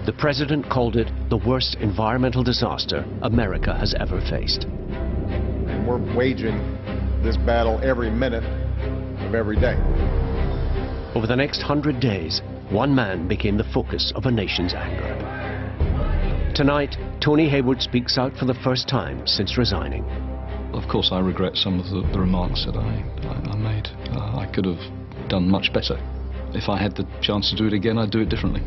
The president called it the worst environmental disaster America has ever faced. And we're waging this battle every minute of every day. Over the next 100 days, one man became the focus of a nation's anger. Tonight, Tony Hayward speaks out for the first time since resigning. Of course, I regret some of the remarks that I made. I could have done much better. If I had the chance to do it again, I'd do it differently.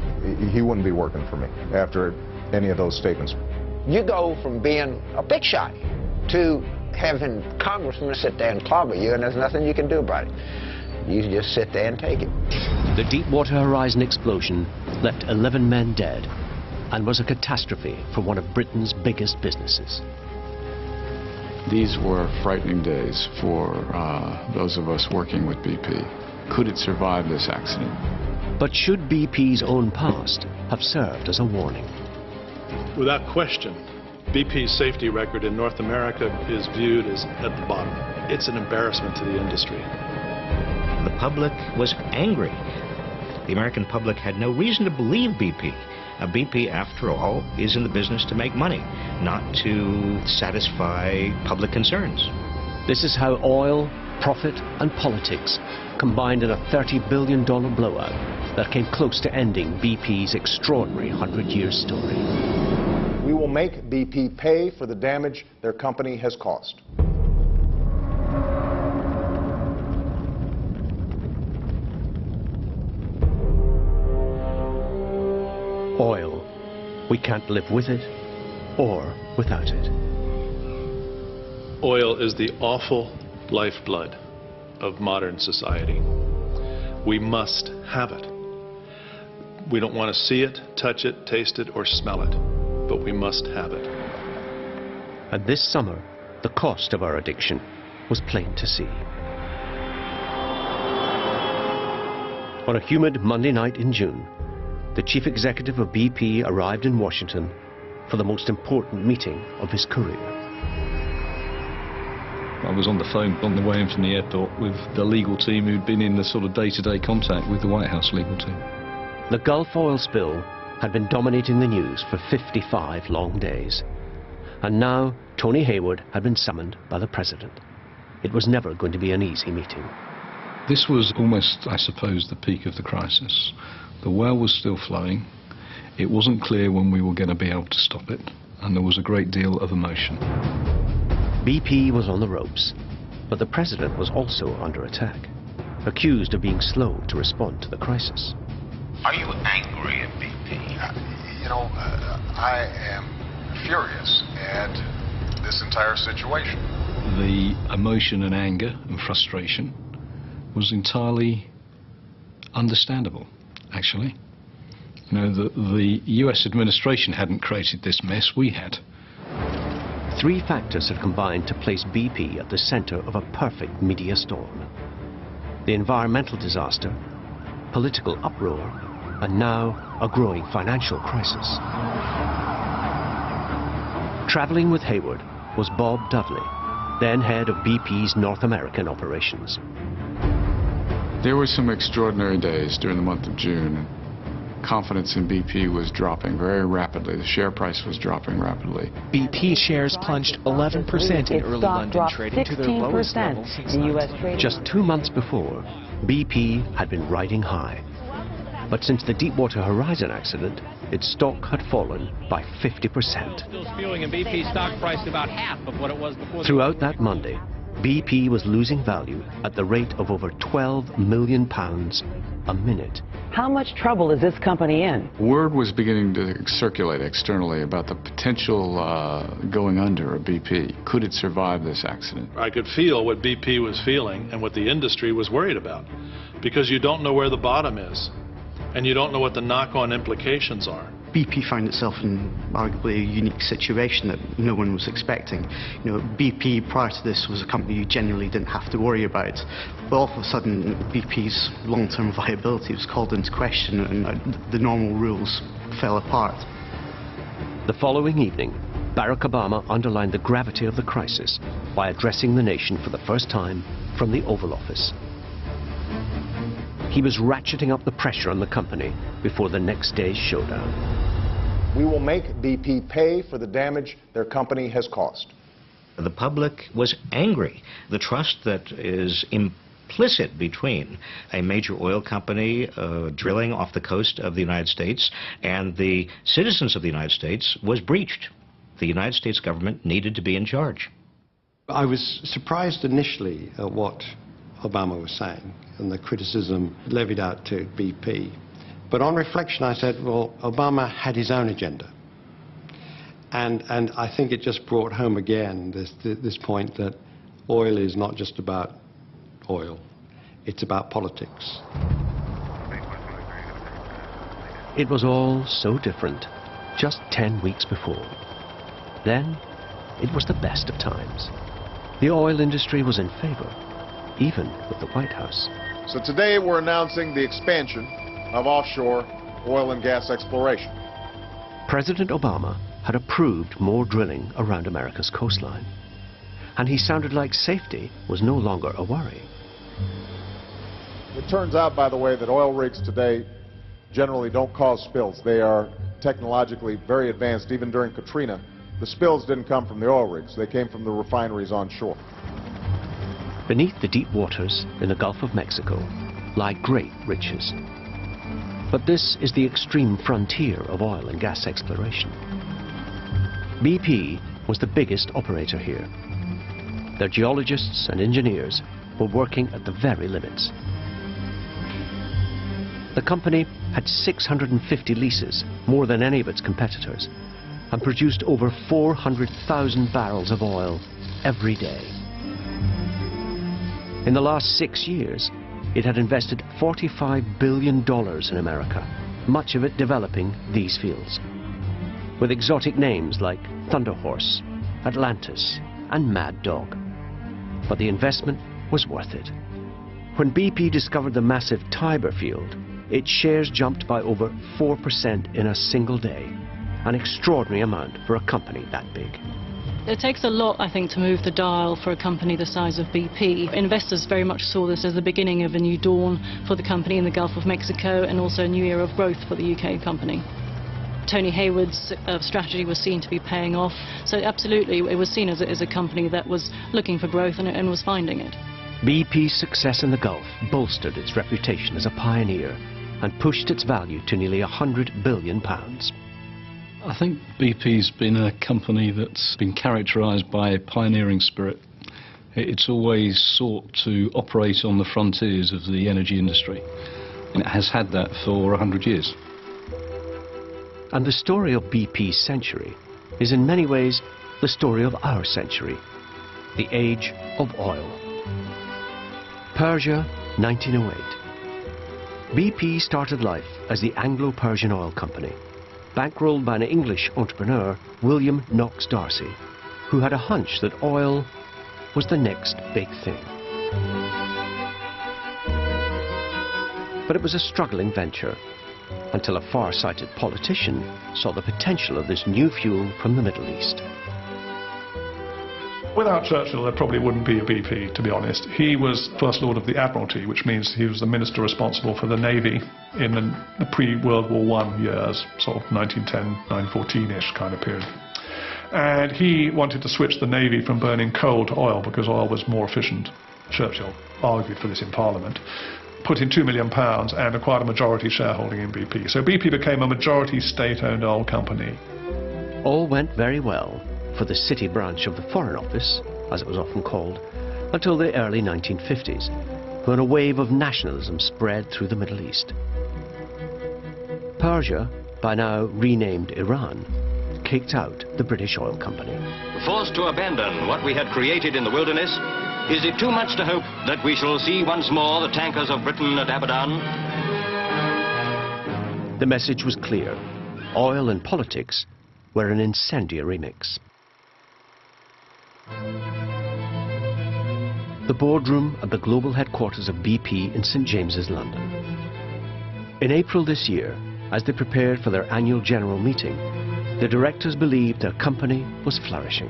He wouldn't be working for me after any of those statements. You go from being a big shot to having congressmen sit there and clobber you, and there's nothing you can do about it. You just sit there and take it. The Deepwater Horizon explosion left 11 men dead and was a catastrophe for one of Britain's biggest businesses. These were frightening days for those of us working with BP. Could it survive this accident? But should BP's own past have served as a warning? Without question, BP's safety record in North America is viewed as at the bottom. It's an embarrassment to the industry. The public was angry. The American public had no reason to believe BP. BP, after all, is in the business to make money, not to satisfy public concerns. This is how oil, profit and politics combined in a $30 billion blowout that came close to ending BP's extraordinary 100-year story. We will make BP pay for the damage their company has caused. Oil. We can't live with it or without it. Oil is the awful lifeblood of modern society. We must have it. We don't want to see it, touch it, taste it, or smell it, but we must have it. And this summer, the cost of our addiction was plain to see. On a humid Monday night in June, the chief executive of BP arrived in Washington for the most important meeting of his career. I was on the phone on the way in from the airport with the legal team who'd been in the sort of day-to-day contact with the White House legal team. The Gulf oil spill had been dominating the news for 55 long days. And now Tony Hayward had been summoned by the president. It was never going to be an easy meeting. This was almost, I suppose, the peak of the crisis. The well was still flowing. It wasn't clear when we were going to be able to stop it, and there was a great deal of emotion. BP was on the ropes, but the president was also under attack, accused of being slow to respond to the crisis. Are you angry at BP? I am furious at this entire situation. The emotion and anger and frustration was entirely understandable, actually. The US administration hadn't created this mess, we had. Three factors had combined to place BP at the center of a perfect media storm. The environmental disaster, political uproar, and now a growing financial crisis. Traveling with Hayward was Bob Dudley, then head of BP's North American operations. There were some extraordinary days during the month of June. Confidence in BP was dropping very rapidly. The share price was dropping rapidly. BP shares plunged 11% in early London trading to their lowest level since the US trading. Just 2 months before, BP had been riding high. But since the Deepwater Horizon accident, its stock had fallen by 50%. Still spewing in BP's stock price about half of what it was before. Throughout that Monday, BP was losing value at the rate of over £12 million a minute. How much trouble is this company in? Word was beginning to circulate externally about the potential going under of BP. Could it survive this accident? I could feel what BP was feeling and what the industry was worried about, because you don't know where the bottom is, and you don't know what the knock-on implications are. BP found itself in arguably a unique situation that no one was expecting. BP prior to this was a company you genuinely didn't have to worry about. But all of a sudden, BP's long-term viability was called into question, and the normal rules fell apart. The following evening, Barack Obama underlined the gravity of the crisis by addressing the nation for the first time from the Oval Office. He was ratcheting up the pressure on the company before the next day's showdown. We will make BP pay for the damage their company has caused. The public was angry. The trust that is implicit between a major oil company drilling off the coast of the United States and the citizens of the United States was breached. The United States government needed to be in charge. I was surprised initially at what Obama was saying and the criticism levied out to BP. But on reflection I said, well, Obama had his own agenda. And I think it just brought home again this point that oil is not just about oil, it's about politics. It was all so different just 10 weeks before. Then, it was the best of times. The oil industry was in favor, even with the White House. So today we're announcing the expansion of offshore oil and gas exploration. President Obama had approved more drilling around America's coastline, and he sounded like safety was no longer a worry. It turns out, by the way, that oil rigs today generally don't cause spills. They are technologically very advanced. Even during Katrina, the spills didn't come from the oil rigs. They came from the refineries on shore. Beneath the deep waters in the Gulf of Mexico lie great riches. But this is the extreme frontier of oil and gas exploration. BP was the biggest operator here. Their geologists and engineers were working at the very limits. The company had 650 leases, more than any of its competitors, and produced over 400,000 barrels of oil every day. In the last 6 years, it had invested $45 billion in America, much of it developing these fields, with exotic names like Thunder Horse, Atlantis, and Mad Dog. But the investment was worth it. When BP discovered the massive Tiber field, its shares jumped by over 4% in a single day, an extraordinary amount for a company that big. It takes a lot, I think, to move the dial for a company the size of BP. Investors very much saw this as the beginning of a new dawn for the company in the Gulf of Mexico and also a new era of growth for the UK company. Tony Hayward's strategy was seen to be paying off, so absolutely it was seen as a company that was looking for growth and was finding it. BP's success in the Gulf bolstered its reputation as a pioneer and pushed its value to nearly £100 billion. I think BP's been a company that's been characterised by a pioneering spirit. It's always sought to operate on the frontiers of the energy industry, and it has had that for 100 years. And the story of BP's century is in many ways the story of our century, the age of oil. Persia, 1908. BP started life as the Anglo-Persian Oil Company, bankrolled by an English entrepreneur, William Knox Darcy, who had a hunch that oil was the next big thing. But it was a struggling venture, until a far-sighted politician saw the potential of this new fuel from the Middle East. Without Churchill, there probably wouldn't be a BP, to be honest. He was First Lord of the Admiralty, which means he was the minister responsible for the Navy in the pre-World War I years, sort of 1910, 1914-ish kind of period. And he wanted to switch the Navy from burning coal to oil because oil was more efficient. Churchill argued for this in Parliament, put in £2 million and acquired a majority shareholding in BP. So BP became a majority state-owned oil company. All went very well for the city branch of the Foreign Office, as it was often called, until the early 1950s, when a wave of nationalism spread through the Middle East. Persia, by now renamed Iran, kicked out the British Oil Company. Forced to abandon what we had created in the wilderness, is it too much to hope that we shall see once more the tankers of Britain at Abadan? The message was clear. Oil and politics were an incendiary mix. The boardroom at the global headquarters of BP in St James's, London. In April this year, as they prepared for their annual general meeting, the directors believed their company was flourishing,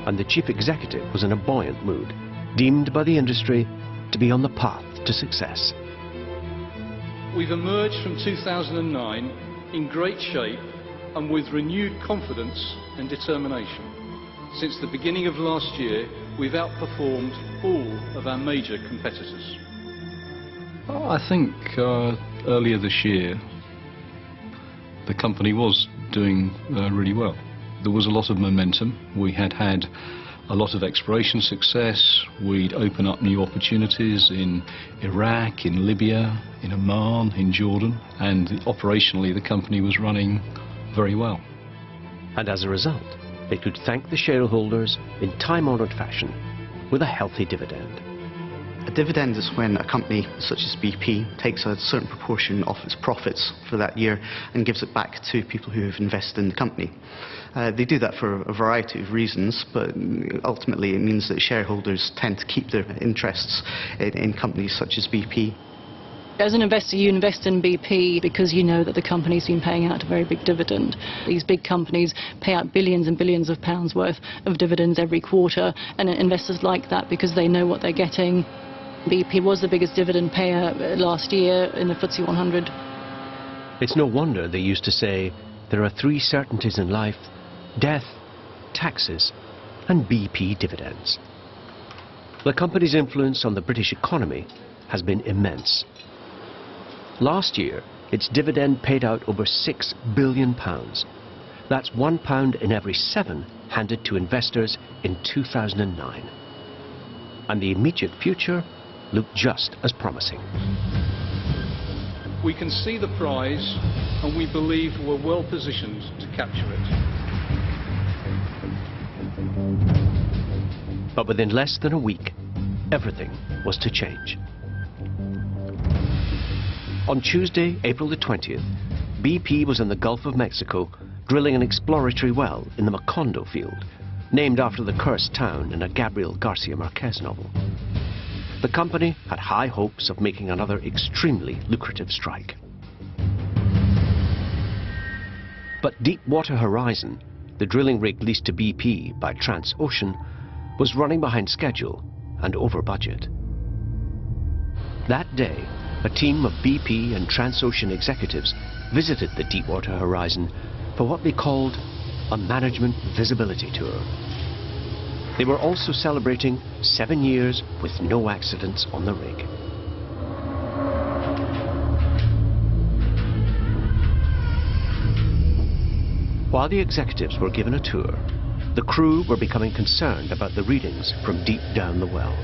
and the chief executive was in a buoyant mood, deemed by the industry to be on the path to success. We've emerged from 2009 in great shape and with renewed confidence and determination. Since the beginning of last year, we've outperformed all of our major competitors. I think earlier this year, the company was doing really well. There was a lot of momentum. We had a lot of exploration success. We'd open up new opportunities in Iraq, in Libya, in Oman, in Jordan, and operationally the company was running very well. And as a result, it could thank the shareholders in time-honored fashion with a healthy dividend. A dividend is when a company such as BP takes a certain proportion of its profits for that year and gives it back to people who have invested in the company. They do that for a variety of reasons, but ultimately it means that shareholders tend to keep their interests in companies such as BP. As an investor, you invest in BP because you know that the company's been paying out a very big dividend. These big companies pay out billions and billions of pounds worth of dividends every quarter, and investors like that because they know what they're getting. BP was the biggest dividend payer last year in the FTSE 100. It's no wonder they used to say there are three certainties in life: death, taxes, and BP dividends. The company's influence on the British economy has been immense. Last year, its dividend paid out over £6 billion. That's £1 in every 7 handed to investors in 2009. And the immediate future looked just as promising. We can see the prize, and we believe we're well positioned to capture it. But within less than a week, everything was to change. On Tuesday, April the 20th, BP was in the Gulf of Mexico drilling an exploratory well in the Macondo field, named after the cursed town in a Gabriel Garcia Marquez novel. The company had high hopes of making another extremely lucrative strike. But Deepwater Horizon, the drilling rig leased to BP by Transocean, was running behind schedule and over budget. That day, a team of BP and Transocean executives visited the Deepwater Horizon for what they called a management visibility tour. They were also celebrating 7 years with no accidents on the rig. While the executives were given a tour, the crew were becoming concerned about the readings from deep down the well.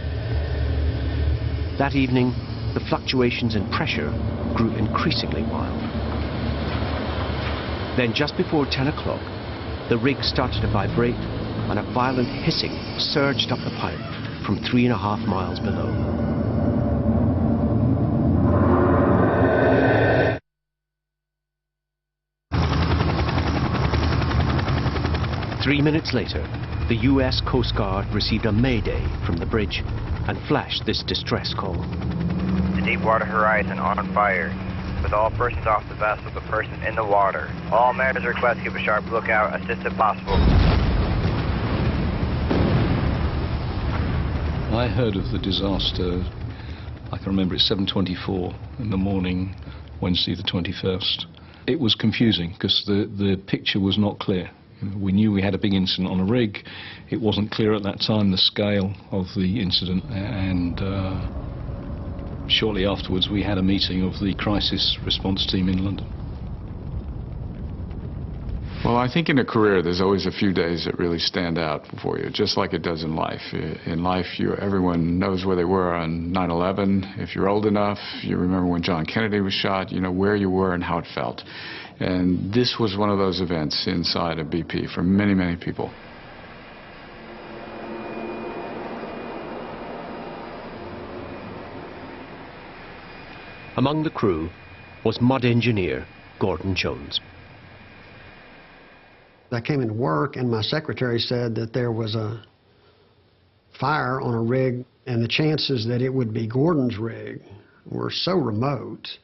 That evening, the fluctuations in pressure grew increasingly wild. Then just before 10 o'clock, the rig started to vibrate and a violent hissing surged up the pipe from 3.5 miles below. Three minutes later, the US Coast Guard received a mayday from the bridge and flashed this distress call. The Deepwater Horizon on fire. With all persons off the vessel, the persons in the water. All mariners request to keep a sharp lookout, assist if possible. I heard of the disaster, I can remember it's 7:24 in the morning, Wednesday the 21st. It was confusing because the picture was not clear. We knew we had a big incident on a rig. It wasn't clear at that time the scale of the incident, and shortly afterwards we had a meeting of the crisis response team in London. Well, I think in a career there's always a few days that really stand out for you, just like it does in life. In life, everyone knows where they were on 9/11. If you're old enough, you remember when John Kennedy was shot, you know where you were and how it felt. And this was one of those events inside of BP for many, many people. Among the crew was mud engineer Gordon Jones. I came into work and my secretary said that there was a fire on a rig, and the chances that it would be Gordon's rig were so remote,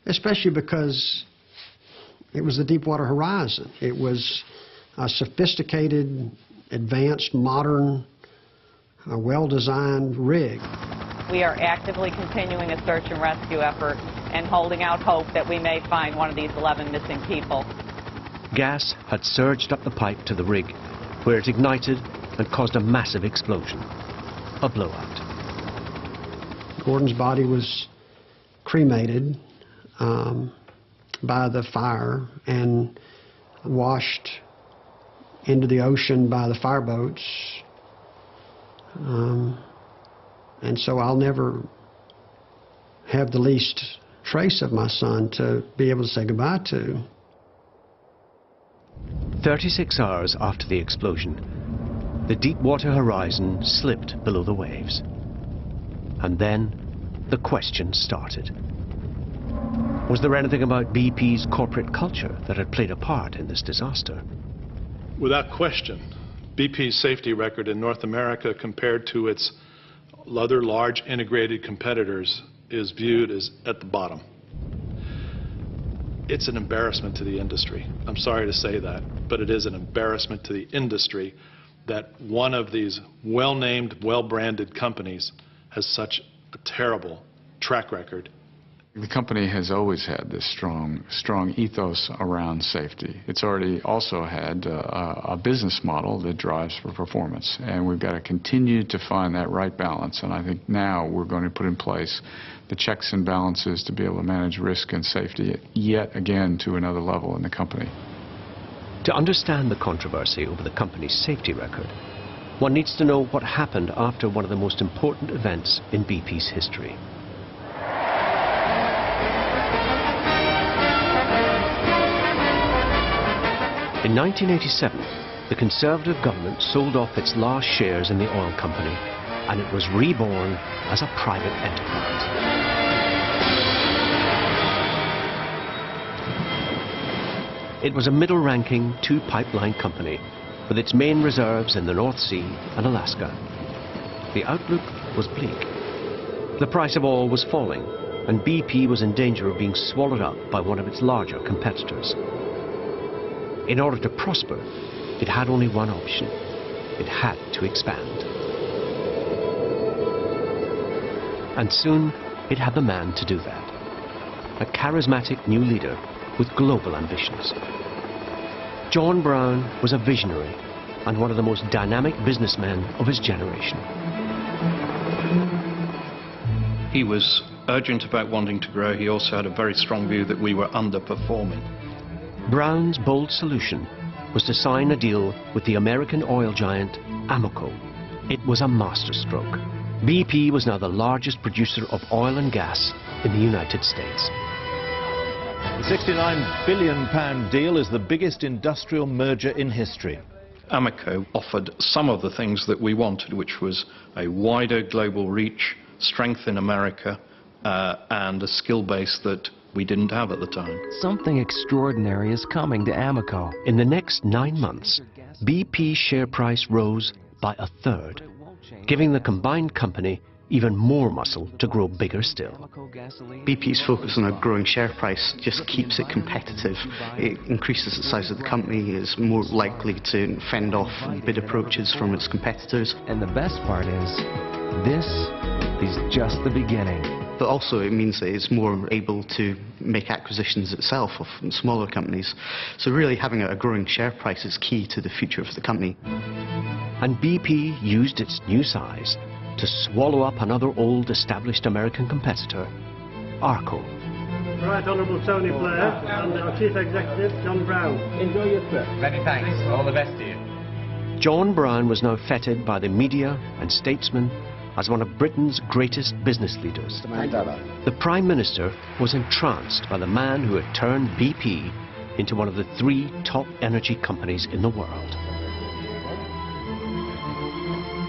especially because it was the Deepwater Horizon. It was a sophisticated, advanced, modern, well-designed rig. We are actively continuing a search and rescue effort and holding out hope that we may find one of these 11 missing people. Gas had surged up the pipe to the rig, where it ignited and caused a massive explosion, a blowout. Gordon's body was cremated by the fire and washed into the ocean by the fireboats. And so I'll never have the least trace of my son to be able to say goodbye to. 36 hours after the explosion, the Deepwater Horizon slipped below the waves. And then the question started. Was there anything about BP's corporate culture that had played a part in this disaster? Without question, BP's safety record in North America compared to its other large integrated competitors is viewed as at the bottom. It's an embarrassment to the industry. I'm sorry to say that, but it is an embarrassment to the industry that one of these well-named, well-branded companies has such a terrible track record. The company has always had this strong ethos around safety. It's already also had a business model that drives for performance, and we've got to continue to find that right balance. And I think now we're going to put in place the checks and balances to be able to manage risk and safety yet again to another level in the company. To understand the controversy over the company's safety record, one needs to know what happened after one of the most important events in BP's history. In 1987, the Conservative government sold off its last shares in the oil company, and it was reborn as a private enterprise. It was a middle-ranking two-pipeline company with its main reserves in the North Sea and Alaska. The outlook was bleak. The price of oil was falling, and BP was in danger of being swallowed up by one of its larger competitors. In order to prosper, it had only one option. It had to expand. And soon, it had the man to do that. A charismatic new leader with global ambitions. John Brown was a visionary and one of the most dynamic businessmen of his generation. He was urgent about wanting to grow. He also had a very strong view that we were underperforming. Brown's bold solution was to sign a deal with the American oil giant Amoco. It was a masterstroke. BP was now the largest producer of oil and gas in the United States. The £69 billion deal is the biggest industrial merger in history. Amoco offered some of the things that we wanted, which was a wider global reach, strength in America, and a skill base that we didn't have at the time. Something extraordinary is coming to Amoco. In the next 9 months, BP's share price rose by a third, giving the combined company even more muscle to grow bigger still. BP's focus on a growing share price just keeps it competitive. It increases the size of the company, is more likely to fend off bid approaches from its competitors. And the best part is, this is just the beginning. But also it means that it's more able to make acquisitions itself of smaller companies. So really having a growing share price is key to the future of the company. And BP used its new size to swallow up another old established American competitor, Arco. Right Honourable Tony Blair and our Chief Executive, John Brown. Enjoy your trip. Many thanks. All the best to you. John Brown was now feted by the media and statesmen as one of Britain's greatest business leaders. The Prime Minister was entranced by the man who had turned BP into one of the 3 top energy companies in the world.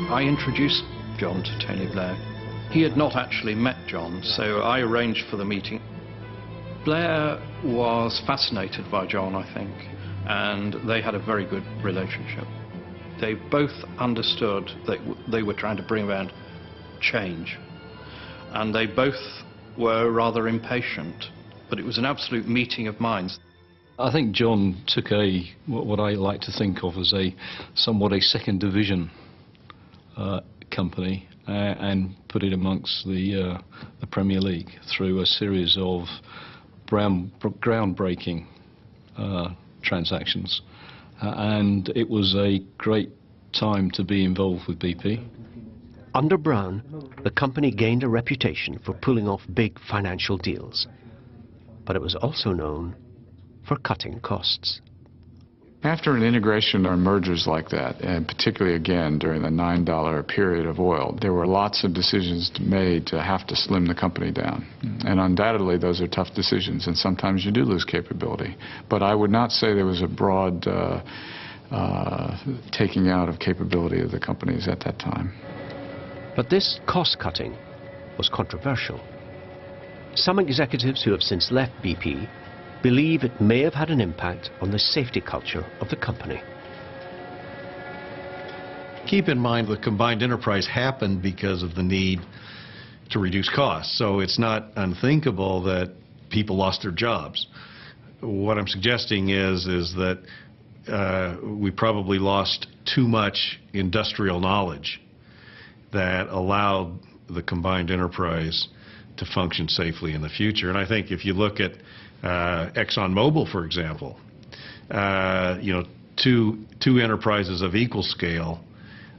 I introduced John to Tony Blair. He had not actually met John, so I arranged for the meeting. Blair was fascinated by John, I think, and they had a very good relationship. They both understood that they were trying to bring about change, and they both were rather impatient, but it was an absolute meeting of minds. I think John took what I like to think of as somewhat a second division company and put it amongst the Premier League through a series of groundbreaking transactions, and it was a great time to be involved with BP. Under Brown, the company gained a reputation for pulling off big financial deals, but it was also known for cutting costs. After an integration or mergers like that, and particularly again during the $9 period of oil, there were lots of decisions made to have to slim the company down. And undoubtedly those are tough decisions, and sometimes you do lose capability. But I would not say there was a broad taking out of capability of the companies at that time. But this cost-cutting was controversial. Some executives who have since left BP believe it may have had an impact on the safety culture of the company. Keep in mind the combined enterprise happened because of the need to reduce costs, so it's not unthinkable that people lost their jobs. What I'm suggesting is that we probably lost too much industrial knowledge that allowed the combined enterprise to function safely in the future. And I think if you look at ExxonMobil, for example, two enterprises of equal scale,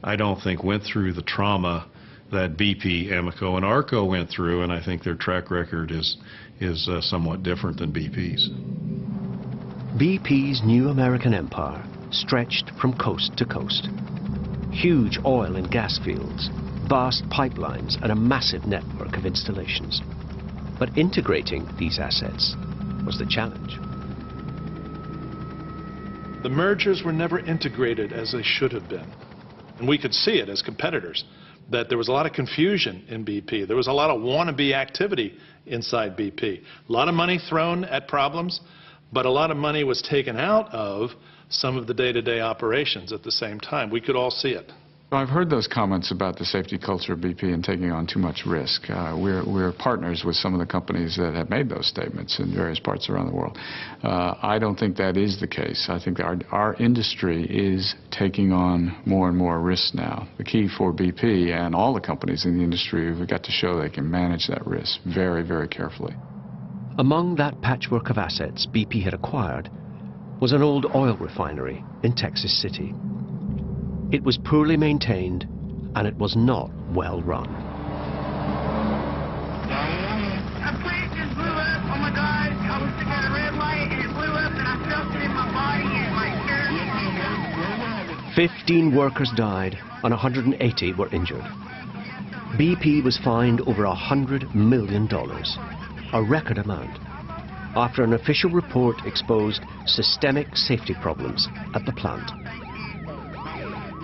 I don't think went through the trauma that BP, Amoco, and Arco went through, and I think their track record is somewhat different than BP's. BP's new American empire stretched from coast to coast. Huge oil and gas fields, vast pipelines, and a massive network of installations. But integrating these assets was the challenge. The mergers were never integrated as they should have been. And we could see it as competitors, that there was a lot of confusion in BP. There was a lot of wannabe activity inside BP. A lot of money thrown at problems, but a lot of money was taken out of some of the day-to-day operations at the same time. We could all see it. I've heard those comments about the safety culture of BP and taking on too much risk. We're partners with some of the companies that have made those statements in various parts around the world. I don't think that is the case. I think our industry is taking on more and more risks now. The key for BP and all the companies in the industry, we've got to show they can manage that risk very, very carefully. Among that patchwork of assets BP had acquired was an old oil refinery in Texas City. It was poorly maintained, and it was not well run. A plant just blew up. Oh my God. I was sitting at a red light, and it blew up, and I felt it in my body, and my shirt. 15 workers died, and 180 were injured. BP was fined over $100 million, a record amount, after an official report exposed systemic safety problems at the plant.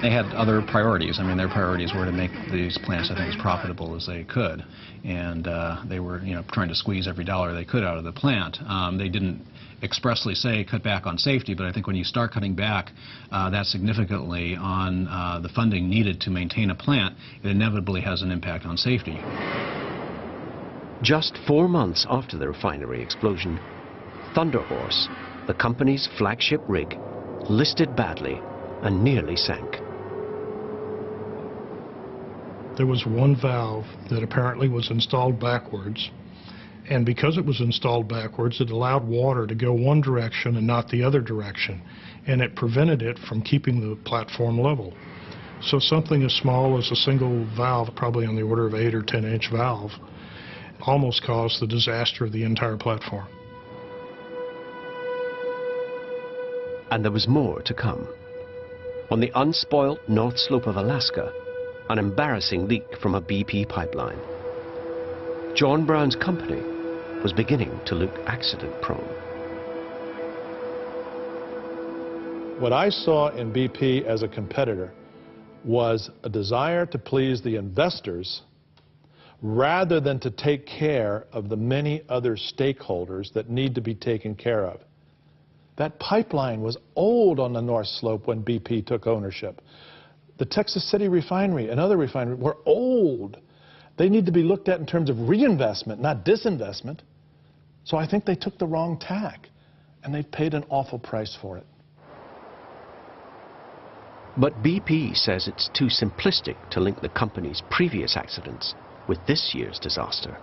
They had other priorities. I mean, their priorities were to make these plants, I think, as profitable as they could, and they were, trying to squeeze every dollar they could out of the plant. They didn't expressly say cut back on safety, but I think when you start cutting back that significantly on the funding needed to maintain a plant, it inevitably has an impact on safety. Just 4 months after the refinery explosion, Thunder Horse, the company's flagship rig, listed badly and nearly sank. There was one valve that apparently was installed backwards, and because it was installed backwards, it allowed water to go one direction and not the other direction, and it prevented it from keeping the platform level. So something as small as a single valve, probably on the order of 8 or 10-inch valve, almost caused the disaster of the entire platform. And there was more to come. On the unspoilt north slope of Alaska, an embarrassing leak from a BP pipeline. John Brown's company was beginning to look accident-prone. What I saw in BP as a competitor was a desire to please the investors rather than to take care of the many other stakeholders that need to be taken care of. That pipeline was old on the North Slope when BP took ownership. The Texas City refinery and other refineries were old. They need to be looked at in terms of reinvestment, not disinvestment. So I think they took the wrong tack, and they paid an awful price for it. But BP says it's too simplistic to link the company's previous accidents with this year's disaster.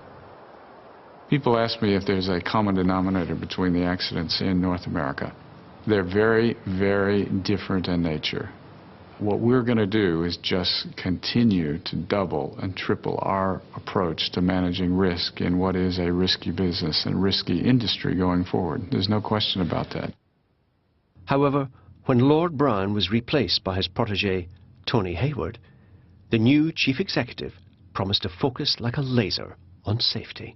People ask me if there's a common denominator between the accidents in North America. They're very, very different in nature. What we're going to do is just continue to double and triple our approach to managing risk in what is a risky business and risky industry going forward. There's no question about that. However, when Lord Browne was replaced by his protege, Tony Hayward, the new chief executive promised to focus like a laser on safety.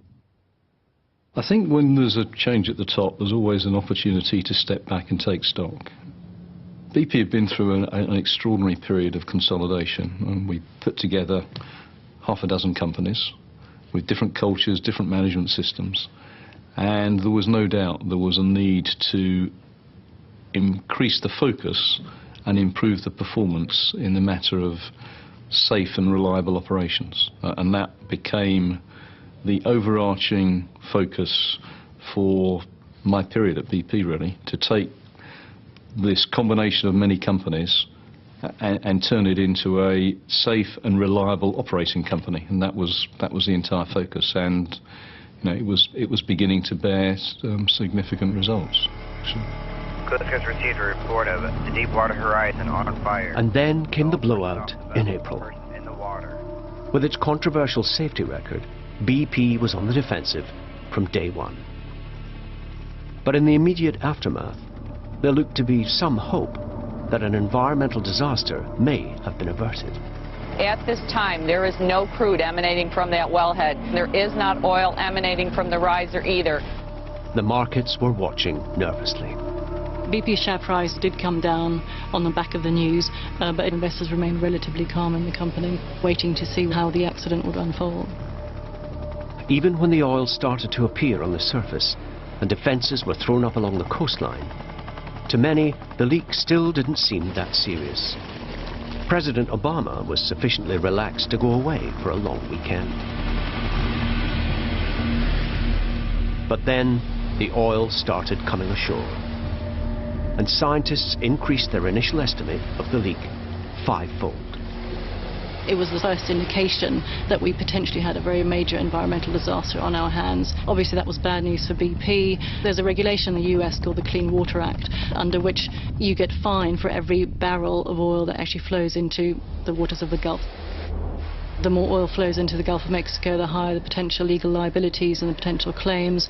I think when there's a change at the top, there's always an opportunity to step back and take stock. BP had been through an extraordinary period of consolidation, and we put together half a dozen companies with different cultures, different management systems, and there was no doubt there was a need to increase the focus and improve the performance in the matter of safe and reliable operations, and that became the overarching focus for my period at BP, really, to take this combination of many companies and turn it into a safe and reliable operating company, and that was the entire focus. And you know, it was beginning to bear significant results. Cook has received a report of the Deepwater Horizon on fire. And then came the blowout in April. With its controversial safety record, BP was on the defensive from day one. But in the immediate aftermath, there looked to be some hope that an environmental disaster may have been averted. At this time, there is no crude emanating from that wellhead. There is not oil emanating from the riser either. The markets were watching nervously. BP's share price did come down on the back of the news, but investors remained relatively calm in the company, waiting to see how the accident would unfold. Even when the oil started to appear on the surface and defences were thrown up along the coastline, to many, the leak still didn't seem that serious. President Obama was sufficiently relaxed to go away for a long weekend. But then, the oil started coming ashore, and scientists increased their initial estimate of the leak fivefold. It was the first indication that we potentially had a very major environmental disaster on our hands. Obviously that was bad news for BP. There's a regulation in the US called the Clean Water Act, under which you get fined for every barrel of oil that actually flows into the waters of the Gulf. The more oil flows into the Gulf of Mexico, the higher the potential legal liabilities and the potential claims.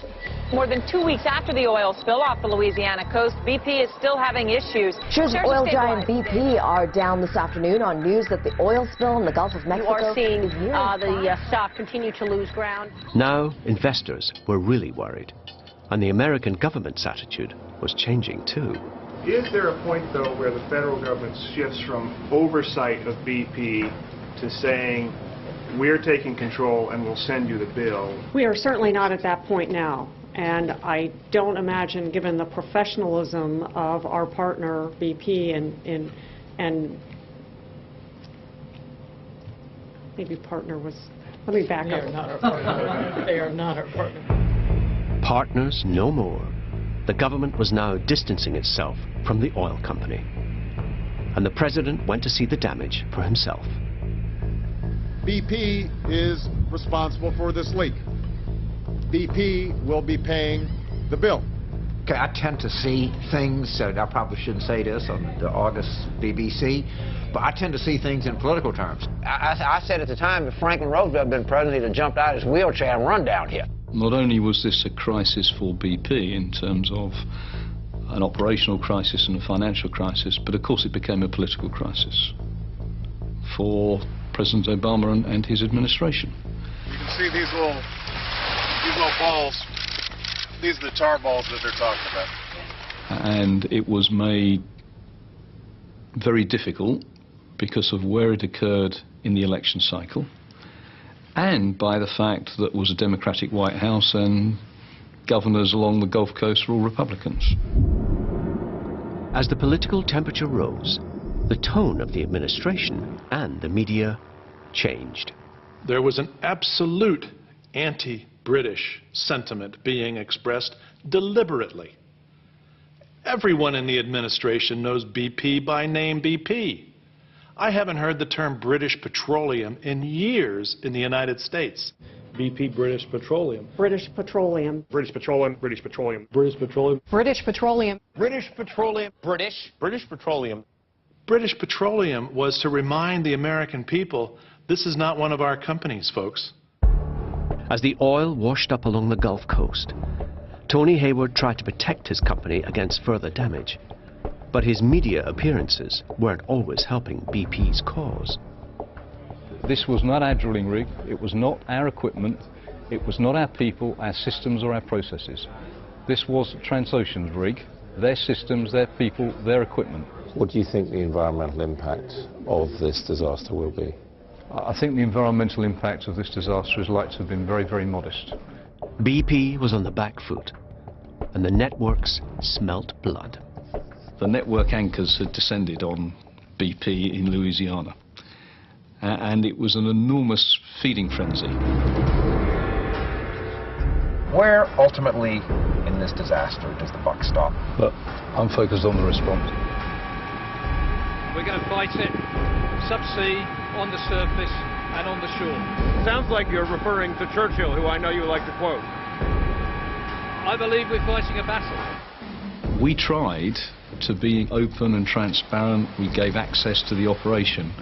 More than 2 weeks after the oil spill off the Louisiana coast, BP is still having issues. Shares of oil giant BP are down this afternoon on news that the oil spill in the Gulf of Mexico. You are seeing the stock continue to lose ground. Now, investors were really worried, and the American government's attitude was changing too. Is there a point, though, where the federal government shifts from oversight of BP to saying, we're taking control and we'll send you the bill? We are certainly not at that point now, and I don't imagine, given the professionalism of our partner BP and maybe partner was, let me back up. They are not our partner. They are not our partner. Partners no more. The government was now distancing itself from the oil company, and the president went to see the damage for himself. BP is responsible for this leak. BP will be paying the bill. Okay, I tend to see things, I probably shouldn't say this on the August BBC, but I tend to see things in political terms. I said at the time, if Franklin Roosevelt had been president, he'd have jumped out of his wheelchair and run down here. Not only was this a crisis for BP in terms of an operational crisis and a financial crisis, but of course it became a political crisis for President Obama and his administration. You can see these little balls. These are the tar balls that they're talking about. And it was made very difficult because of where it occurred in the election cycle, and by the fact that it was a Democratic White House and governors along the Gulf Coast were all Republicans. As the political temperature rose, the tone of the administration and the media changed. There was an absolute anti-British sentiment being expressed deliberately. Everyone in the administration knows BP by name BP. I haven't heard the term British Petroleum in years in the United States. BP, British Petroleum. British Petroleum. British Petroleum. British Petroleum. British Petroleum. British Petroleum. British Petroleum. British Petroleum. British Petroleum was to remind the American people, this is not one of our companies, folks. As the oil washed up along the Gulf Coast, Tony Hayward tried to protect his company against further damage. But his media appearances weren't always helping BP's cause. This was not our drilling rig, it was not our equipment, it was not our people, our systems or our processes. This was Transocean's rig, their systems, their people, their equipment. What do you think the environmental impact of this disaster will be? I think the environmental impact of this disaster is likely to have been very, very modest. BP was on the back foot, and the networks smelt blood. The network anchors had descended on BP in Louisiana, and it was an enormous feeding frenzy. Where ultimately in this disaster does the buck stop? But I'm focused on the response. We're going to fight it subsea, on the surface and on the shore. Sounds like you're referring to Churchill, who I know you like to quote. I believe we're fighting a battle. We tried to be open and transparent. We gave access to the operation.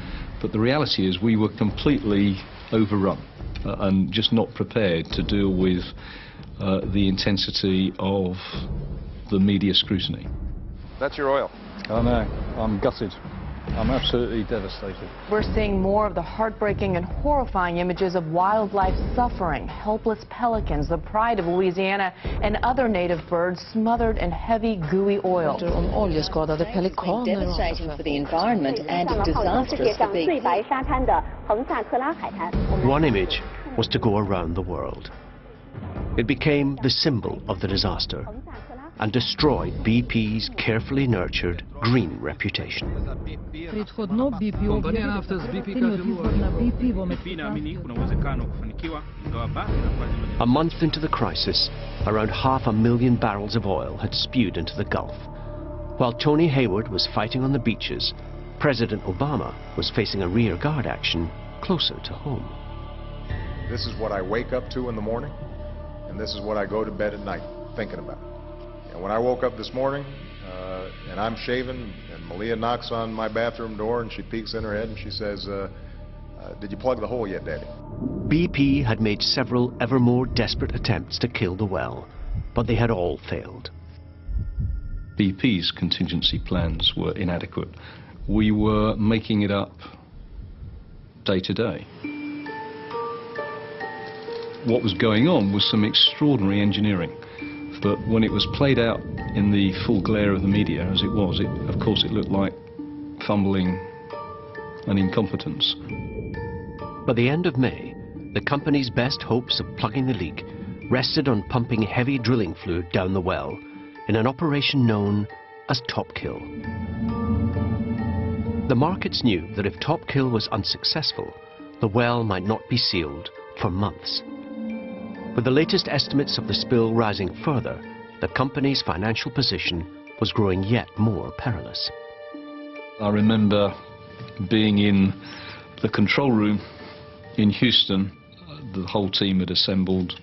But the reality is we were completely overrun and just not prepared to deal with the intensity of the media scrutiny. That's your oil. I know. I'm gutted. I'm absolutely devastated. We're seeing more of the heartbreaking and horrifying images of wildlife suffering. Helpless pelicans, the pride of Louisiana, and other native birds smothered in heavy, gooey oil. Devastating for the environment and disastrous for BP. One image was to go around the world. It became the symbol of the disaster and destroyed BP's carefully nurtured green reputation. A month into the crisis, around 500,000 barrels of oil had spewed into the Gulf. While Tony Hayward was fighting on the beaches, President Obama was facing a rearguard action closer to home. This is what I wake up to in the morning, and this is what I go to bed at night thinking about. And when I woke up this morning, and I'm shaving, and Malia knocks on my bathroom door, and she peeks in her head, and she says, did you plug the hole yet, Daddy? BP had made several ever more desperate attempts to kill the well, but they had all failed. BP's contingency plans were inadequate. We were making it up day to day. What was going on was some extraordinary engineering. But when it was played out in the full glare of the media, as it was, of course it looked like fumbling and incompetence. By the end of May, the company's best hopes of plugging the leak rested on pumping heavy drilling fluid down the well in an operation known as Top Kill. The markets knew that if Top Kill was unsuccessful, the well might not be sealed for months. With the latest estimates of the spill rising further, the company's financial position was growing yet more perilous. I remember being in the control room in Houston. The whole team had assembled.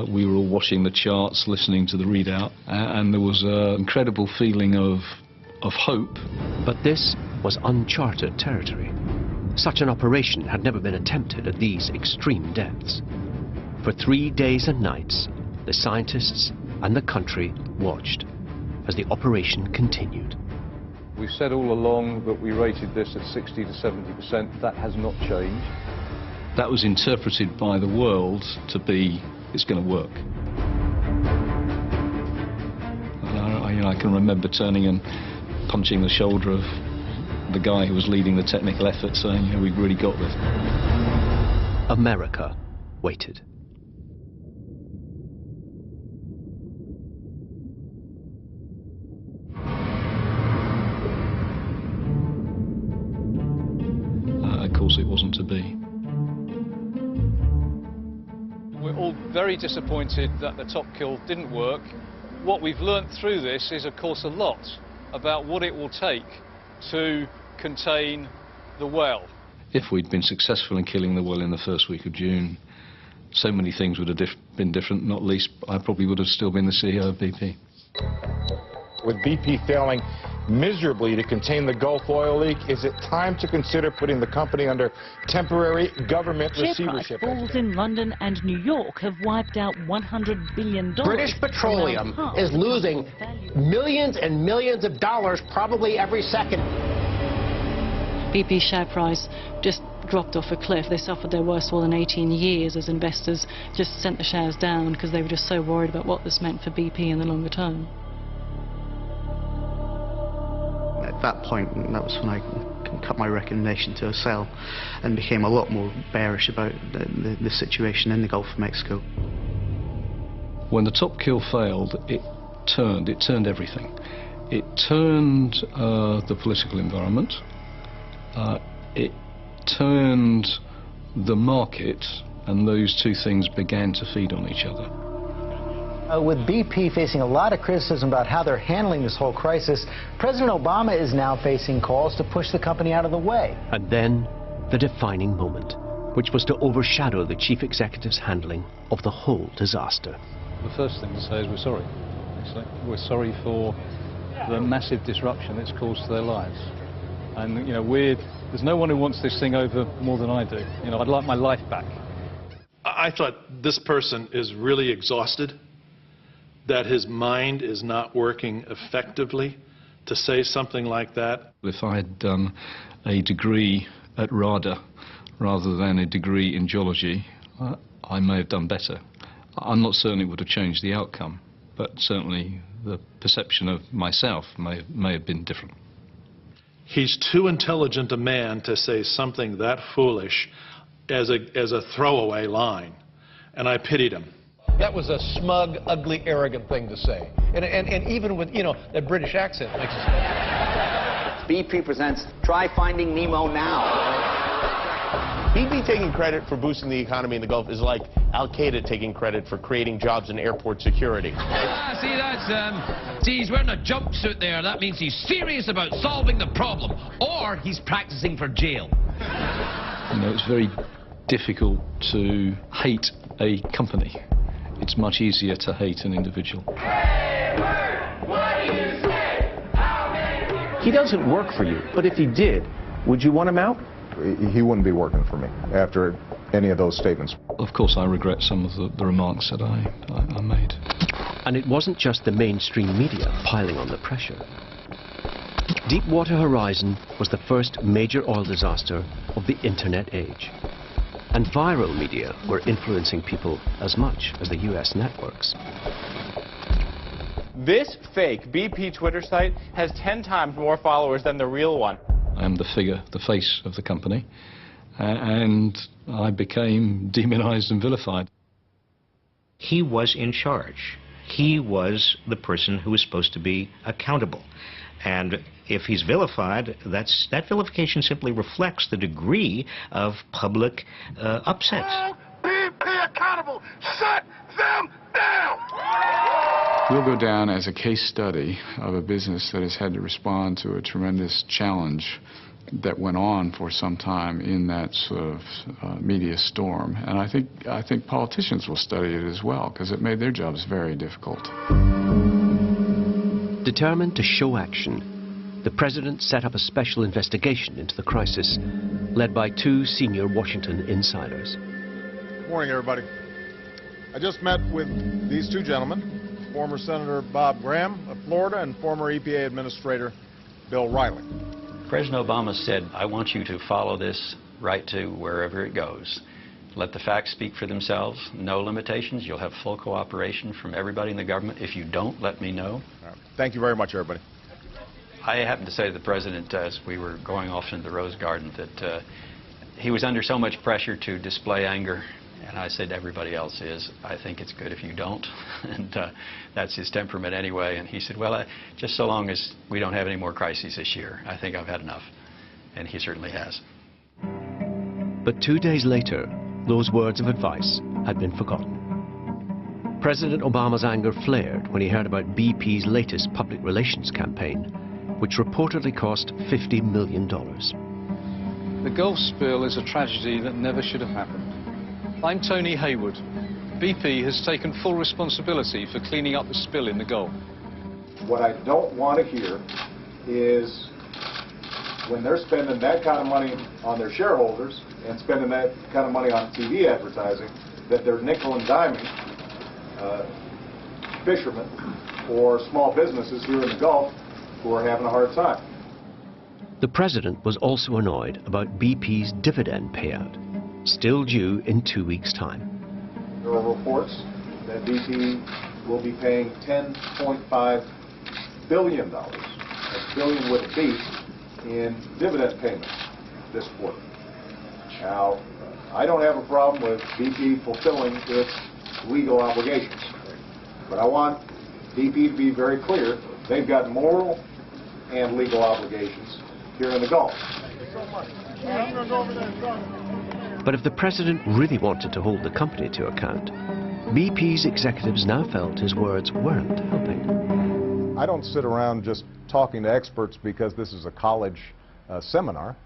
We were all watching the charts, listening to the readout, and there was an incredible feeling of hope. But this was uncharted territory. Such an operation had never been attempted at these extreme depths. For 3 days and nights, the scientists and the country watched as the operation continued. We've said all along that we rated this at 60 to 70%. That has not changed. That was interpreted by the world to be, it's going to work. And I can remember turning and punching the shoulder of the guy who was leading the technical effort, saying, yeah, we've really got this. America waited. Of course it wasn't to be. We're all very disappointed that the Top Kill didn't work. What we've learnt through this is, of course, a lot about what it will take to contain the well. If we'd been successful in killing the well in the first week of June, so many things would have been different, not least I probably would have still been the CEO of BP. With BP failing miserably to contain the Gulf oil leak, is it time to consider putting the company under temporary government receivership? Share price falls in London and New York have wiped out $100 billion. British Petroleum is losing millions and millions of dollars probably every second. BP's share price just dropped off a cliff. They suffered their worst fall in 18 years as investors just sent the shares down because they were just so worried about what this meant for BP in the longer term. At that point, that was when I cut my recommendation to a sell and became a lot more bearish about the situation in the Gulf of Mexico. When the top kill failed, it turned everything. It turned the political environment, it turned the market, and those two things began to feed on each other. With BP facing a lot of criticism about how they're handling this whole crisis, President Obama is now facing calls to push the company out of the way. And then, the defining moment, which was to overshadow the chief executive's handling of the whole disaster. The first thing to say is we're sorry. Actually, we're sorry for the massive disruption it's caused to their lives. And you know, there's no one who wants this thing over more than I do. You know, I'd like my life back. I thought this person is really exhausted, that his mind is not working effectively to say something like that. If I had done a degree at RADA rather than a degree in geology, I may have done better. I'm not certain it would have changed the outcome, but certainly the perception of myself may have been different. He's too intelligent a man to say something that foolish as a throwaway line, and I pitied him. That was a smug, ugly, arrogant thing to say. And even with, you know, that British accent makes it... BP presents Try Finding Nemo Now. BP taking credit for boosting the economy in the Gulf is like Al-Qaeda taking credit for creating jobs in airport security. See, that's, see, he's wearing a jumpsuit there. That means he's serious about solving the problem. Or he's practicing for jail. You know, it's very difficult to hate a company. It's much easier to hate an individual. He doesn't work for you, but if he did, would you want him out? He wouldn't be working for me after any of those statements. Of course, I regret some of the remarks that I made. And it wasn't just the mainstream media piling on the pressure. Deepwater Horizon was the first major oil disaster of the internet age. And viral media were influencing people as much as the US networks. This fake BP Twitter site has 10 times more followers than the real one. I am the figure, the face of the company, and I became demonized and vilified. He was in charge. He was the person who was supposed to be accountable. And if he's vilified, that vilification simply reflects the degree of public upset. BP accountable! Shut them down! We'll go down as a case study of a business that has had to respond to a tremendous challenge that went on for some time in that sort of media storm. And I think politicians will study it as well, because it made their jobs very difficult. Determined to show action, the president set up a special investigation into the crisis, led by two senior Washington insiders. Good morning, everybody. I just met with these two gentlemen, former Senator Bob Graham of Florida and former EPA Administrator Bill Riley. President Obama said, I want you to follow this right to wherever it goes. Let the facts speak for themselves. No limitations. You'll have full cooperation from everybody in the government. If you don't, let me know. Right. Thank you very much, everybody. I happened to say to the President as we were going off into the Rose Garden that he was under so much pressure to display anger. And I said to everybody else is, I think it's good if you don't. And that's his temperament anyway. And he said, well, just so long as we don't have any more crises this year, I think I've had enough. And he certainly has. But 2 days later, those words of advice had been forgotten. President Obama's anger flared when he heard about BP's latest public relations campaign, which reportedly cost $50 million. The Gulf spill is a tragedy that never should have happened. I'm Tony Hayward. BP has taken full responsibility for cleaning up the spill in the Gulf. What I don't want to hear is when they're spending that kind of money on their shareholders and spending that kind of money on TV advertising, that they're nickel and diming fishermen or small businesses here in the Gulf who are having a hard time. The president was also annoyed about BP's dividend payout, still due in 2 weeks' time. There are reports that BP will be paying $10.5 billion, that's billion with a B, in dividend payments this quarter. Now, I don't have a problem with BP fulfilling its legal obligations, but I want BP to be very clear, they've got moral and legal obligations here in the Gulf. But if the president really wanted to hold the company to account, BP's executives now felt his words weren't helping. I don't sit around just talking to experts because this is a college seminar.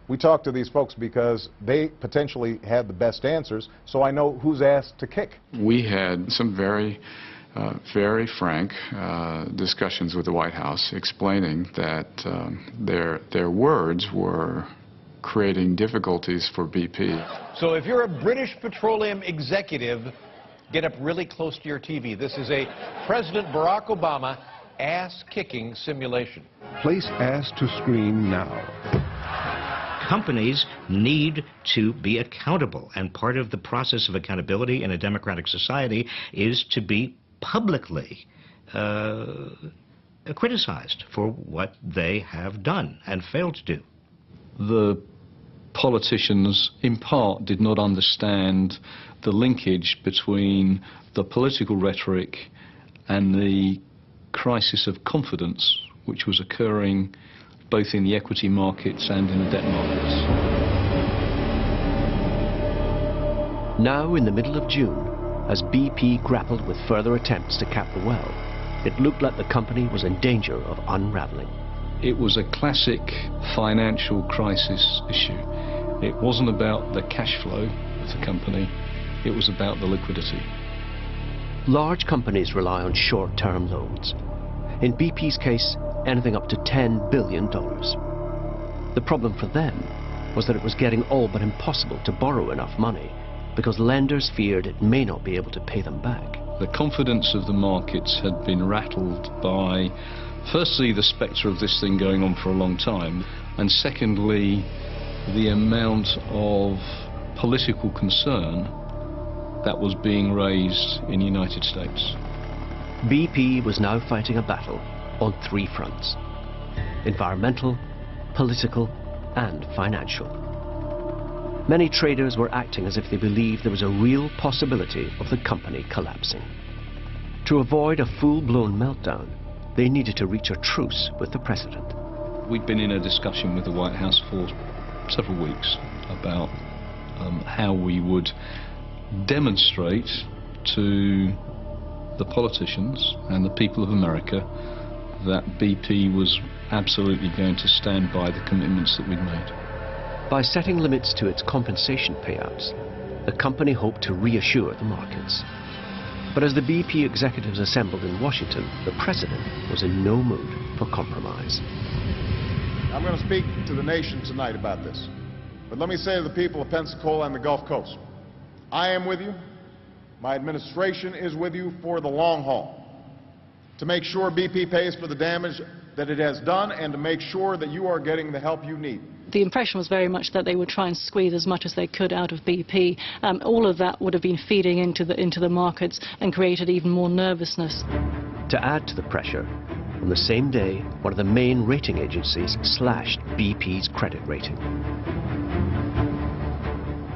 We talk to these folks because they potentially had the best answers, so I know who's asked to kick. We had some very frank discussions with the White House explaining that their words were creating difficulties for BP. So if you're a British Petroleum executive, get up really close to your TV. This is a President Barack Obama ass-kicking simulation. Place ass to screen now. Companies need to be accountable, and part of the process of accountability in a democratic society is to be publicly criticized for what they have done and failed to do. The politicians, in part, did not understand the linkage between the political rhetoric and the crisis of confidence which was occurring both in the equity markets and in the debt markets. Now, in the middle of June, as BP grappled with further attempts to cap the well, it looked like the company was in danger of unraveling. It was a classic financial crisis issue. It wasn't about the cash flow of the company, it was about the liquidity. Large companies rely on short-term loans. In BP's case, anything up to $10 billion. The problem for them was that it was getting all but impossible to borrow enough money because lenders feared it may not be able to pay them back. The confidence of the markets had been rattled by, firstly, the spectre of this thing going on for a long time, and secondly, the amount of political concern that was being raised in the United States. BP was now fighting a battle on 3 fronts: environmental, political, and financial. Many traders were acting as if they believed there was a real possibility of the company collapsing. To avoid a full-blown meltdown, they needed to reach a truce with the president. We'd been in a discussion with the White House for several weeks about how we would demonstrate to the politicians and the people of America that BP was absolutely going to stand by the commitments that we'd made. By setting limits to its compensation payouts, the company hoped to reassure the markets. But as the BP executives assembled in Washington, the president was in no mood for compromise. I'm going to speak to the nation tonight about this. But let me say to the people of Pensacola and the Gulf Coast, I am with you. My administration is with you for the long haul, to make sure BP pays for the damage that it has done and to make sure that you are getting the help you need. The impression was very much that they would try and squeeze as much as they could out of BP. All of that would have been feeding into the markets and created even more nervousness. To add to the pressure, on the same day, one of the main rating agencies slashed BP's credit rating.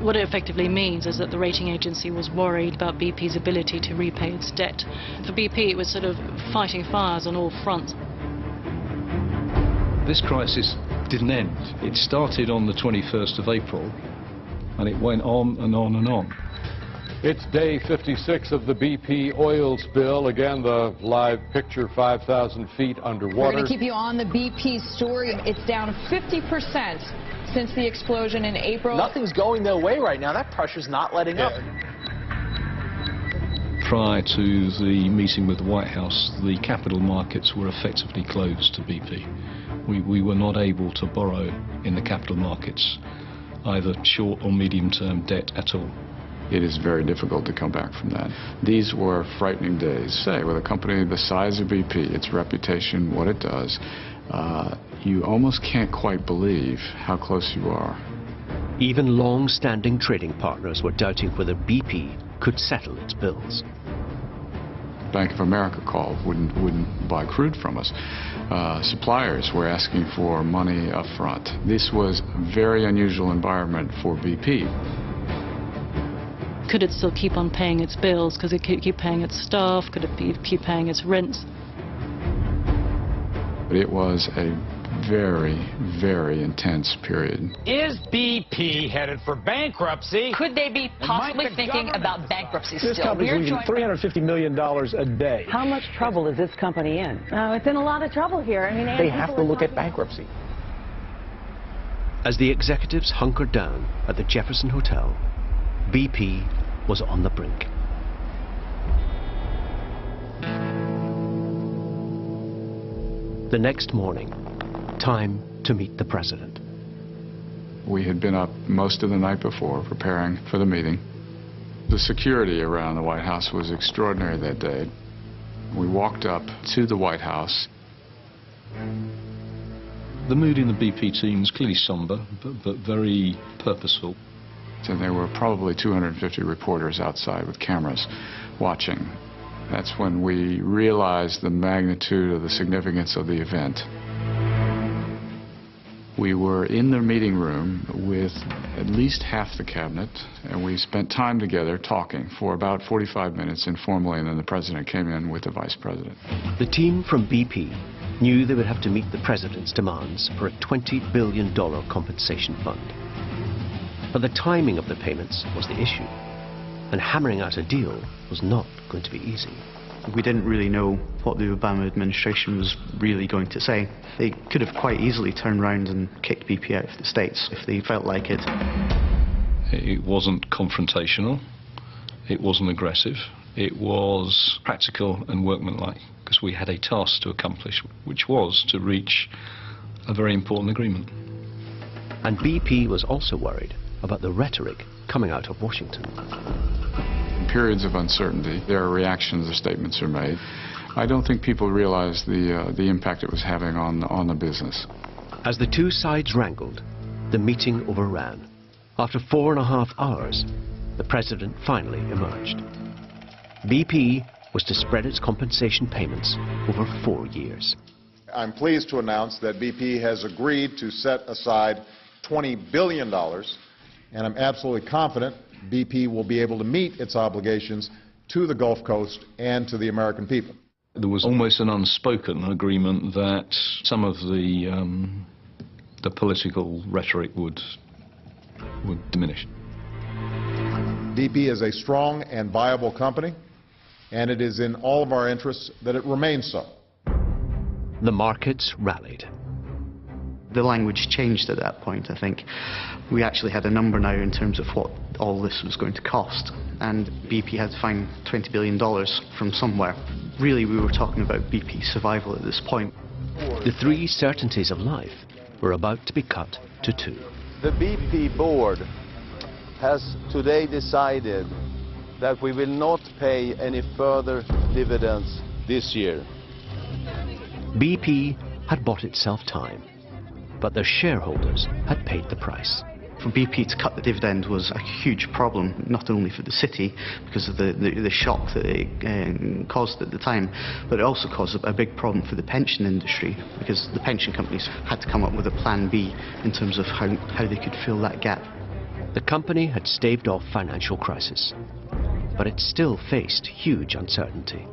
What it effectively means is that the rating agency was worried about BP's ability to repay its debt. For BP, it was sort of fighting fires on all fronts. This crisis didn't end. It started on the 21st of April, and it went on and on and on. It's day 56 of the BP oil spill. Again, the live picture, 5,000 feet underwater. We're going to keep you on the BP story. It's down 50% since the explosion in April. Nothing's going their way right now. That pressure's not letting up. Prior to the meeting with the White House, the capital markets were effectively closed to BP. We were not able to borrow in the capital markets, either short or medium-term debt at all. It is very difficult to come back from that. These were frightening days. Say, with a company the size of BP, its reputation, what it does, you almost can't quite believe how close you are. Even long-standing trading partners were doubting whether BP could settle its bills. Bank of America called, wouldn't buy crude from us. Suppliers were asking for money up front. This was a very unusual environment for BP. Could it still keep on paying its bills? Could it keep paying its staff? Could it keep paying its rents? But it was a very, very intense period. Is BP headed for bankruptcy? Could they be possibly thinking about bankruptcy still? This company's losing $350 million a day. How much trouble is this company in? It's in a lot of trouble here. I mean, they have to look at bankruptcy. As the executives hunkered down at the Jefferson Hotel, BP was on the brink. The next morning, time to meet the president. We had been up most of the night before preparing for the meeting. The security around the White House was extraordinary that day. We walked up to the White House. The mood in the BP team was clearly somber, but very purposeful. And there were probably 250 reporters outside with cameras watching. That's when we realized the magnitude of the significance of the event. We were in the meeting room with at least half the cabinet, and we spent time together talking for about 45 minutes informally, and then the president came in with the vice president. The team from BP knew they would have to meet the president's demands for a $20 billion compensation fund. But the timing of the payments was the issue, and hammering out a deal was not going to be easy. We didn't really know what the Obama administration was really going to say. They could have quite easily turned around and kicked BP out of the States if they felt like it. It wasn't confrontational, it wasn't aggressive, it was practical and workmanlike, because we had a task to accomplish, which was to reach a very important agreement. And BP was also worried about the rhetoric coming out of Washington. In periods of uncertainty, there are reactions, the statements are made. I don't think people realize the impact it was having on the business. As the two sides wrangled, the meeting overran. After 4.5 hours, the president finally emerged. BP was to spread its compensation payments over 4 years. I'm pleased to announce that BP has agreed to set aside $20 billion, and I'm absolutely confident BP will be able to meet its obligations to the Gulf Coast and to the American people. There was almost an unspoken agreement that some of the political rhetoric would diminish. BP is a strong and viable company, and it is in all of our interests that it remains so. The markets rallied. The language changed at that point, I think. We actually had a number now in terms of what all this was going to cost, and BP had to find $20 billion from somewhere. Really, we were talking about BP's survival at this point. The three certainties of life were about to be cut to two. The BP board has today decided that we will not pay any further dividends this year. BP had bought itself time, but their shareholders had paid the price. For BP to cut the dividend was a huge problem, not only for the city because of the shock that it caused at the time, but it also caused a big problem for the pension industry because the pension companies had to come up with a plan B in terms of how they could fill that gap. The company had staved off financial crisis, but it still faced huge uncertainty.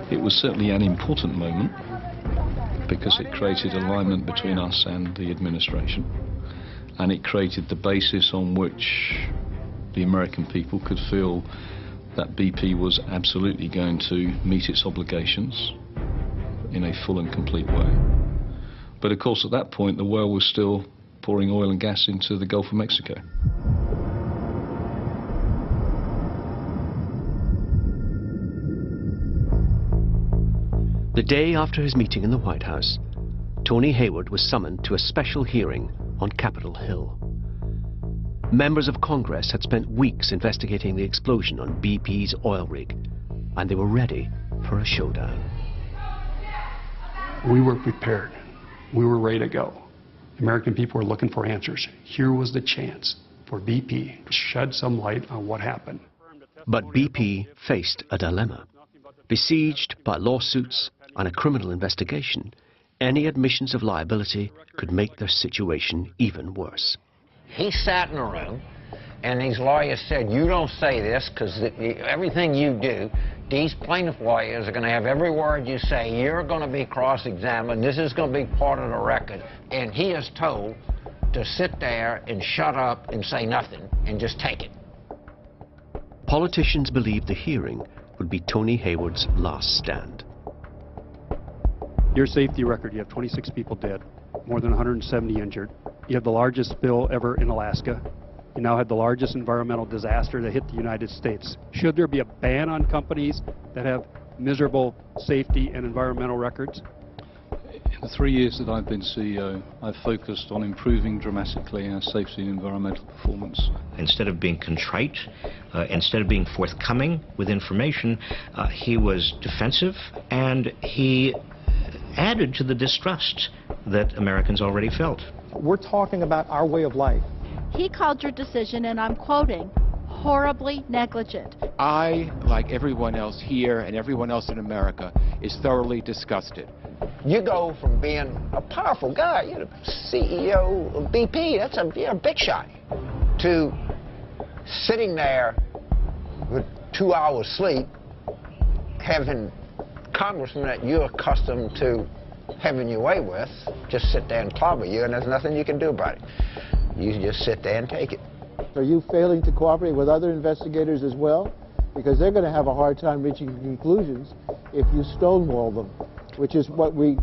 It was certainly an important moment because it created alignment between us and the administration, and it created the basis on which the American people could feel that BP was absolutely going to meet its obligations in a full and complete way. But of course, at that point, the well was still pouring oil and gas into the Gulf of Mexico. The day after his meeting in the White House, Tony Hayward was summoned to a special hearing on Capitol Hill. Members of Congress had spent weeks investigating the explosion on BP's oil rig, and they were ready for a showdown. We were prepared. We were ready to go. The American people were looking for answers. Here was the chance for BP to shed some light on what happened. But BP faced a dilemma. Besieged by lawsuits and a criminal investigation, any admissions of liability could make their situation even worse. He sat in a room, and these lawyers said, you don't say this, because everything you do, these plaintiff lawyers are going to have every word you say. You're going to be cross-examined. This is going to be part of the record. And he is told to sit there and shut up and say nothing and just take it. Politicians believed the hearing would be Tony Hayward's last stand. Your safety record, you have 26 people dead, more than 170 injured. You have the largest spill ever in Alaska. You now have the largest environmental disaster that hit the United States. Should there be a ban on companies that have miserable safety and environmental records? In the 3 years that I've been CEO, I've focused on improving dramatically our safety and environmental performance. Instead of being contrite, instead of being forthcoming with information, he was defensive, and he added to the distrust that Americans already felt. We're talking about our way of life. He called your decision, and I'm quoting, horribly negligent. I, like everyone else here and everyone else in America, is thoroughly disgusted. You go from being a powerful guy, you're the CEO of BP, you're a big shot, to sitting there with 2 hours sleep, having congressmen that you're accustomed to having your way with just sit there and clobber you, and there's nothing you can do about it. You just sit there and take it. Are you failing to cooperate with other investigators as well? Because they're going to have a hard time reaching conclusions if you stonewall them, which is what we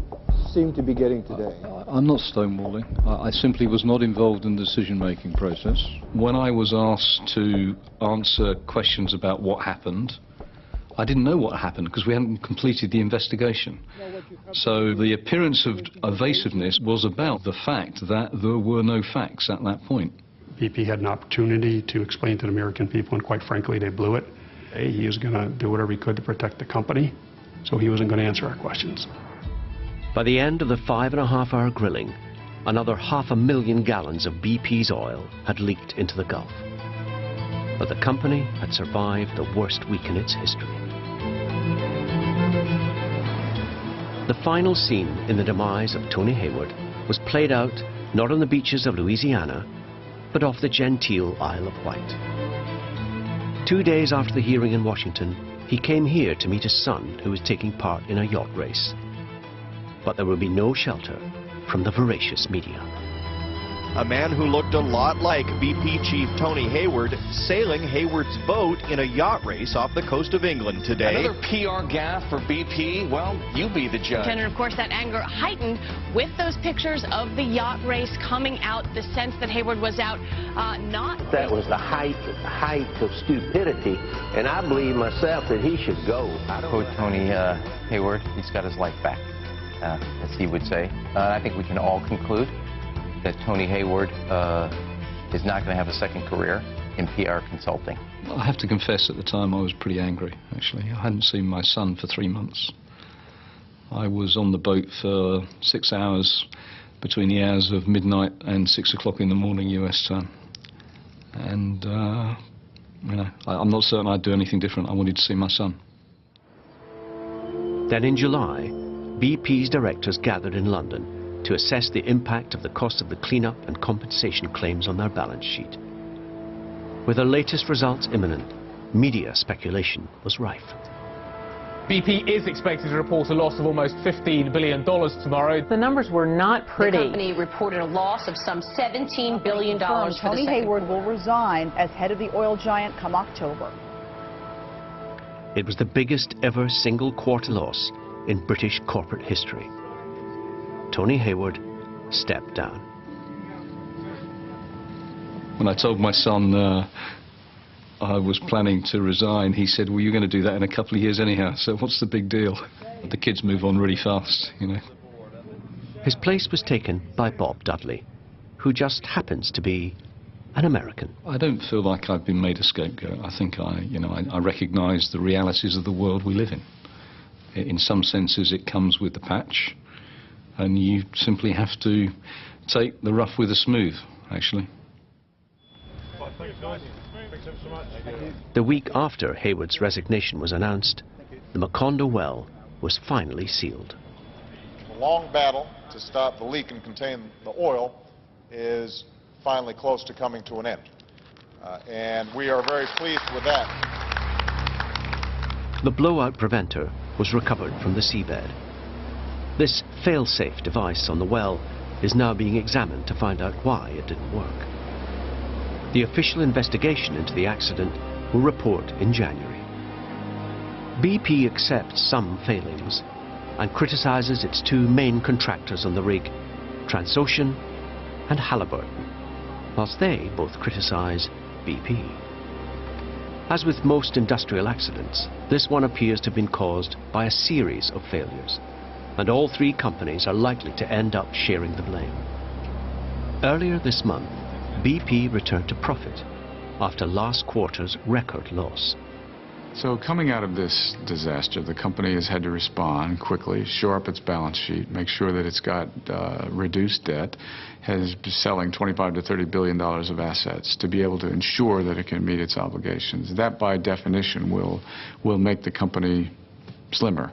seem to be getting today. I'm not stonewalling. I simply was not involved in the decision-making process. When I was asked to answer questions about what happened, I didn't know what happened because we hadn't completed the investigation. So the appearance of evasiveness was about the fact that there were no facts at that point. BP had an opportunity to explain to the American people, and quite frankly, they blew it. He was going to do whatever he could to protect the company, so he wasn't going to answer our questions. By the end of the 5.5-hour grilling, another 500,000 gallons of BP's oil had leaked into the Gulf. But the company had survived the worst week in its history. The final scene in the demise of Tony Hayward was played out not on the beaches of Louisiana, but off the genteel Isle of Wight. 2 days after the hearing in Washington, he came here to meet his son, who was taking part in a yacht race. But there would be no shelter from the voracious media. A man who looked a lot like BP chief Tony Hayward sailing Hayward's boat in a yacht race off the coast of England today. Another PR gaffe for BP? Well, you be the judge. And of course, that anger heightened with those pictures of the yacht race coming out, the sense that Hayward was out not... That was the height of stupidity, and I believe myself that he should go. Quote Tony Hayward, he's got his life back, as he would say. I think we can all conclude that Tony Hayward is not going to have a second career in PR consulting. I have to confess, at the time I was pretty angry, actually. I hadn't seen my son for 3 months. I was on the boat for 6 hours between the hours of midnight and 6 o'clock in the morning US time. And, you know, I'm not certain I'd do anything different. I wanted to see my son. Then in July, BP's directors gathered in London to assess the impact of the cost of the cleanup and compensation claims on their balance sheet. With the latest results imminent, media speculation was rife. BP is expected to report a loss of almost $15 billion tomorrow. The numbers were not pretty. The company reported a loss of some $17 billion for the Tony Hayward will resign as head of the oil giant come October. It was the biggest ever single quarter loss in British corporate history. Tony Hayward stepped down. When I told my son I was planning to resign, he said, well, you're going to do that in a couple of years anyhow, so what's the big deal? The kids move on really fast, you know. His place was taken by Bob Dudley, who just happens to be an American. I don't feel like I've been made a scapegoat. I think I recognise the realities of the world we live in. In some senses it comes with the patch, and you simply have to take the rough with the smooth, actually. The week after Hayward's resignation was announced, the Macondo well was finally sealed. The long battle to stop the leak and contain the oil is finally close to coming to an end. And we are very pleased with that. The blowout preventer was recovered from the seabed. This fail-safe device on the well is now being examined to find out why it didn't work. The official investigation into the accident will report in January. BP accepts some failings and criticizes its two main contractors on the rig, Transocean and Halliburton, whilst they both criticize BP. As with most industrial accidents, this one appears to have been caused by a series of failures, and all three companies are likely to end up sharing the blame. Earlier this month, BP returned to profit after last quarter's record loss. So coming out of this disaster, the company has had to respond quickly, shore up its balance sheet, make sure that it's got reduced debt, has been selling $25 to $30 billion of assets to be able to ensure that it can meet its obligations. That, by definition, will make the company slimmer.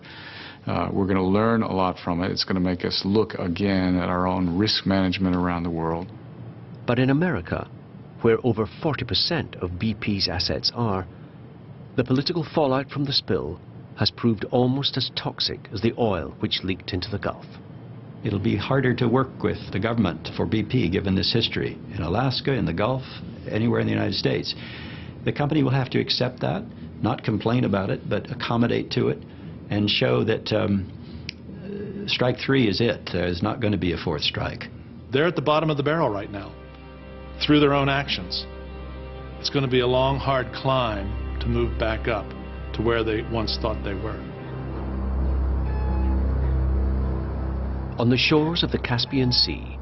We're going to learn a lot from it. It's going to make us look again at our own risk management around the world. But in America, where over 40% of BP's assets are, the political fallout from the spill has proved almost as toxic as the oil which leaked into the Gulf. It'll be harder to work with the government for BP given this history in Alaska, in the Gulf, anywhere in the United States. The company will have to accept that, not complain about it, but accommodate to it and show that strike three is it. There's not going to be a fourth strike. They're at the bottom of the barrel right now, through their own actions. It's going to be a long, hard climb to move back up to where they once thought they were. On the shores of the Caspian Sea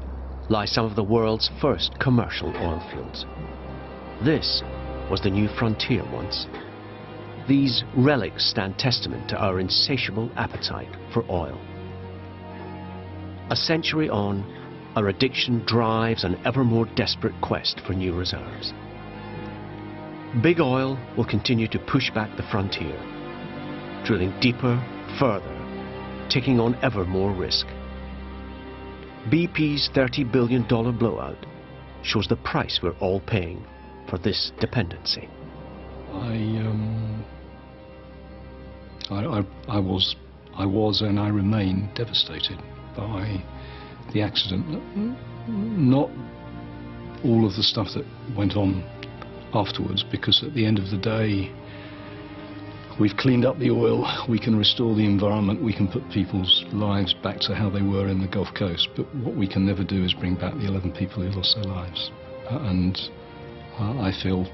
lie some of the world's first commercial oil fields. This was the new frontier once. These relics stand testament to our insatiable appetite for oil. A century on, our addiction drives an ever more desperate quest for new reserves. Big Oil will continue to push back the frontier, drilling deeper, further, taking on ever more risk. BP's $30 billion blowout shows the price we're all paying for this dependency. I was and I remain devastated by the accident. Not all of the stuff that went on afterwards, because at the end of the day we've cleaned up the oil, we can restore the environment, we can put people's lives back to how they were in the Gulf Coast, but what we can never do is bring back the 11 people who lost their lives, and I feel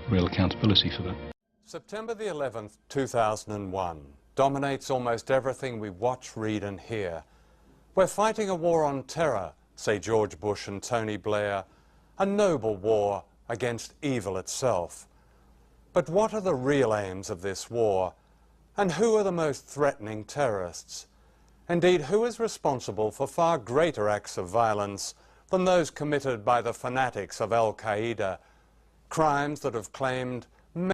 real accountability for that. September the 11th, 2001 dominates almost everything we watch, read and hear. We're fighting a war on terror, say George Bush and Tony Blair, a noble war against evil itself. But what are the real aims of this war? And who are the most threatening terrorists? Indeed, who is responsible for far greater acts of violence than those committed by the fanatics of Al-Qaeda? Crimes that have claimed